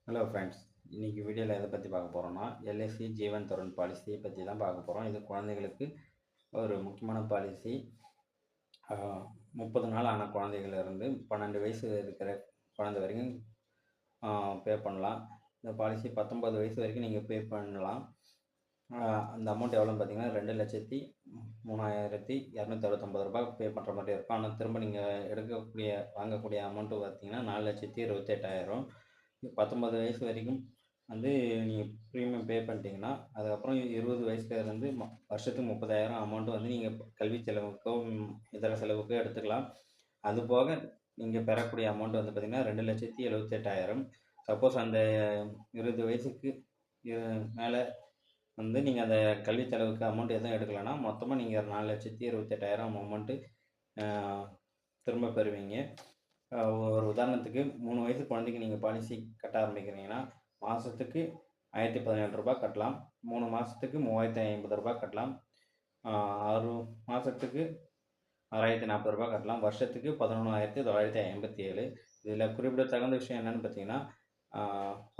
Hello friends, இன்றைக்கி வீடியோவில் எதை பற்றி பார்க்க போகிறோம்னா எல்ஐசி ஜீவன் தருண் பாலிசியை பற்றி தான் பார்க்க போகிறோம். இது குழந்தைகளுக்கு ஒரு முக்கியமான பாலிசி. 30 நாள் ஆன குழந்தைகளிலிருந்து 12 வயசு இருக்கிற குழந்தை வரைக்கும் பே பண்ணலாம். இந்த பாலிசி 19 வயசு வரைக்கும் நீங்கள் பே பண்ணலாம். அந்த அமௌண்ட் எவ்வளோன்னு பார்த்தீங்கன்னா 2,03,269 பே பண்ணுற மாதிரி இருக்கும். ஆனால் திரும்ப நீங்கள் வாங்கக்கூடிய அமௌண்ட்டு பார்த்தீங்கன்னா 4,28,000. 19 வயசு வரைக்கும் வந்து நீங்கள் ப்ரீமியம் பே பண்ணிட்டீங்கன்னா, அதுக்கப்புறம் 20 வயசுலேருந்து வருஷத்துக்கு 30,000 அமௌண்ட்டு வந்து நீங்கள் கல்வி செலவுக்கோ இதர செலவுக்கோ எடுத்துக்கலாம். அதுபோக நீங்கள் பெறக்கூடிய அமௌண்ட் வந்து பார்த்திங்கன்னா 2,78,000. சப்போஸ் அந்த 20 வயசுக்கு மேலே வந்து நீங்கள் அந்த கல்வி செலவுக்கு அமௌண்ட் எதுவும் எடுக்கலைன்னா மொத்தமாக நீங்கள் 4,28,000 அமௌண்ட்டு திரும்ப பெறுவீங்க. ஒரு உதாரணத்துக்கு 3 வயசு குழந்தைக்கு நீங்கள் பாலிசி கட்ட ஆரம்பிக்கிறீங்கன்னா மாதத்துக்கு ரூ. 1,017 கட்டலாம். 3 மாதத்துக்கு ரூ. 3,050 கட்டலாம். 6 மாதத்துக்கு ரூ. 6,040 கட்டலாம். வருஷத்துக்கு 11,957. இதில் குறிப்பிடத்தகுந்த விஷயம் என்னென்னு பார்த்தீங்கன்னா,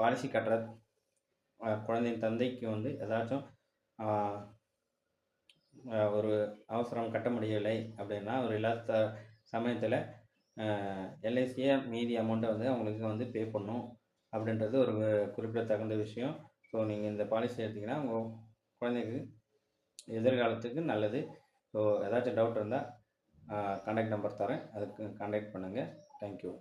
பாலிசி கட்டுற குழந்தையின் தந்தைக்கு வந்து ஏதாச்சும் ஒரு அவசரம் கட்ட முடியவில்லை அப்படின்னா, ஒரு இல்லாத சமயத்தில் எல்ஐசியை மீதி அமௌண்ட்டை வந்து அவங்களுக்கு வந்து பே பண்ணும் அப்படின்றது ஒரு குறிப்பிடத்தகுந்த விஷயம். ஸோ நீங்கள் இந்த பாலிசி எடுத்திங்கன்னா உங்கள் குழந்தைக்கு எதிர்காலத்துக்கு நல்லது. ஸோ ஏதாச்சும் டவுட் இருந்தால் கான்டாக்ட் நம்பர் தரேன், அதுக்கு கான்டாக்ட் பண்ணுங்கள். தேங்க்யூ.